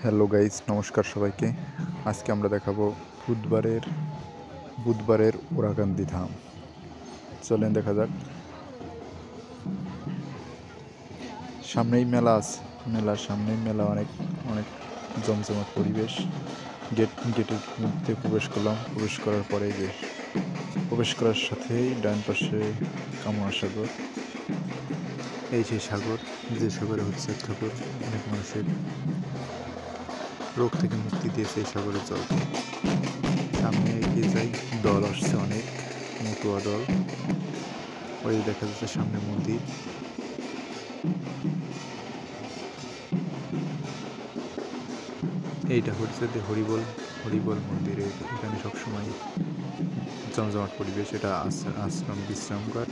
Hello guys, নমস্কার সবাইকে। আজকে আমরা দেখাবো বুধবারের ওরাকান্দি ধাম। চলেন দেখা যাক। সামনেই মেলা আছে, সামনেই মেলা, অনেক অনেক জমজমাট পরিবেশ। গেটের মধ্যে প্রবেশ করলাম। প্রবেশ করার পরে প্রবেশ করার সাথেই ডান পাশে কামনা সাগর। এই সেই সাগর, যে সাগরে হচ্ছে ঠাকুর অনেক মানুষের রোগ থেকে মুক্তি দিয়েছে এই সাগরের জল। সামনে এগিয়ে যাই, দল আসছে অনেক, মতুয়া দল। ওই দেখা যাচ্ছে সামনে মন্দির। এইটা হচ্ছে হরিবল মন্দির। এখানে সবসময় জমজমাট পরিবেশ। এটা আশ্রম বিশ্রামঘর।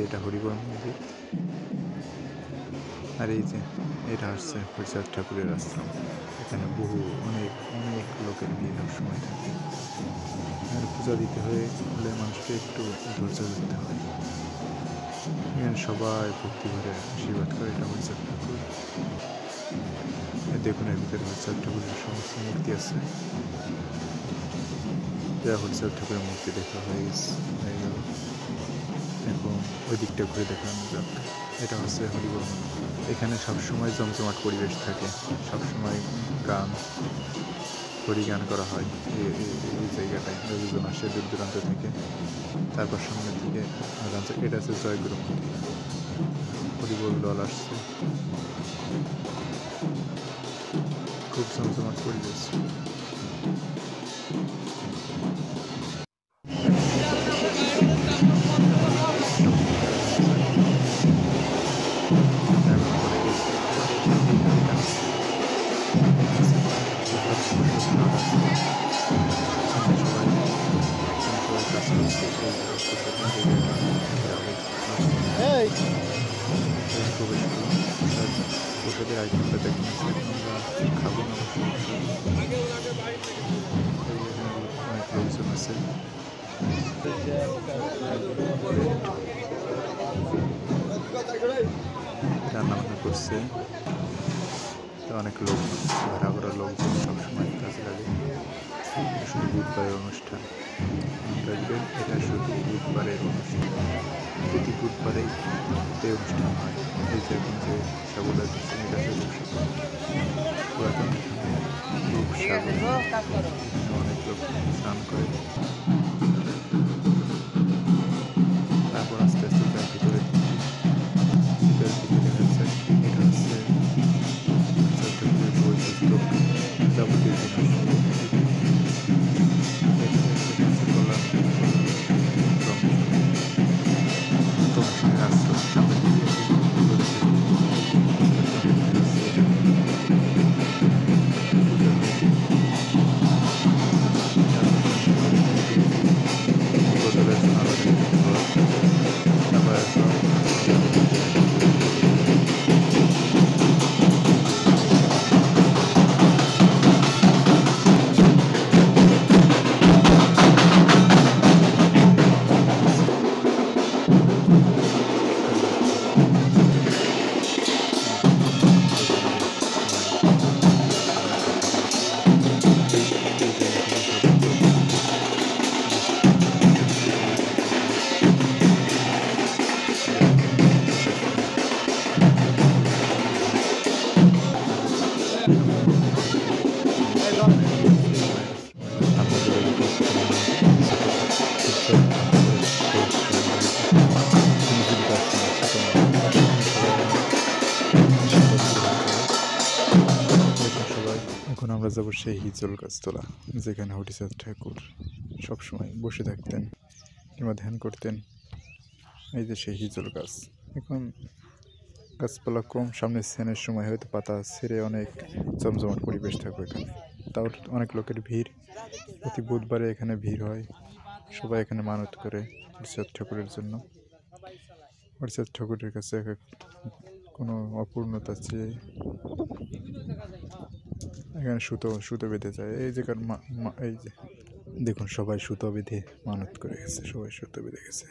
এটা হরিবল মন্দির। আর এই যে এটা হচ্ছে হরিচাঁদ ঠাকুরের আশ্রম। এখানে অনেক অনেক লোকের ভিড় সময় থাকে। এখানে পূজা দিতে হলে মানুষকে একটু ধৈর্য ধরতে হয়। এখানে সবাই ভক্তি ভরে আশীর্বাদ করে। এটা হরিচাঁদ ঠাকুর। দেখুন, এর ভিতরে হরিচাঁদ ঠাকুরের সমস্ত মূর্তি আছে। এটা হরিচাঁদ ঠাকুরের মূর্তি দেখা হয়ে গেল। এখন ওই দিকটা ঘুরে দেখানো যাক। এটা হচ্ছে হরিবল মন্দির। এখানে সবসময় জমজমাট পরিবেশ থাকে, সবসময় হরিগান করা হয়। এই জায়গাটায় লোকজন আসে দূর দূরান্ত থেকে। তারপর সামনে থেকে এটা আছে জয়গুরু মন্দির। হরিবল দল আসছে, খুব জমজমাট পরিবেশ। প্রসাদের আইটেমটা দেখুন, আমরা খাবো না, অনেক লোকজন আছে। রান্না বান্না করছে, অনেক লোক, ভাড়া লোকজন সবসময় কাজে লাগে। শুধু বুধবারের অনুষ্ঠান দেখবেন, এটা শুধু বুধবারের অনুষ্ঠান। প্রতি বুধবারেই এই অনুষ্ঠান হয়। এই যে এখন যে সাগরটা দিচ্ছেন, এটা পুরাতন রূপসাগর। অনেক লোক স্নান করে। তারপর আস্তে আস্তে তার ভিতরে দেখা যাচ্ছে এটা হচ্ছে বই পুস্তক, যাবতীয় জিনিস। এখন আমরা যাবো সেই হিজল গাছতলা, যেখানে হরিচাঁদ ঠাকুর সবসময় বসে থাকতেন কিংবা ধ্যান করতেন। এই যে সেই হিজল গাছ। এখন গাছপালা কম, সামনে স্নানের সময় হয়তো পাতা ছেড়ে অনেক জমজমাট পরিবেশ থাকবে এখানে। তাও অনেক লোকের ভিড়। প্রতি বুধবারে এখানে ভিড় হয়। সবাই এখানে মানত করে হরিচাঁদ ঠাকুরের জন্য। হরিচাঁদ ঠাকুরের কাছে কোনো অপূর্ণতা চেয়ে এখানে সুতো বেঁধে যায়। এই জায়গার এই যে দেখুন, সবাই সুতো বেঁধে মানত করে গেছে, সবাই সুতো বেঁধে গেছে।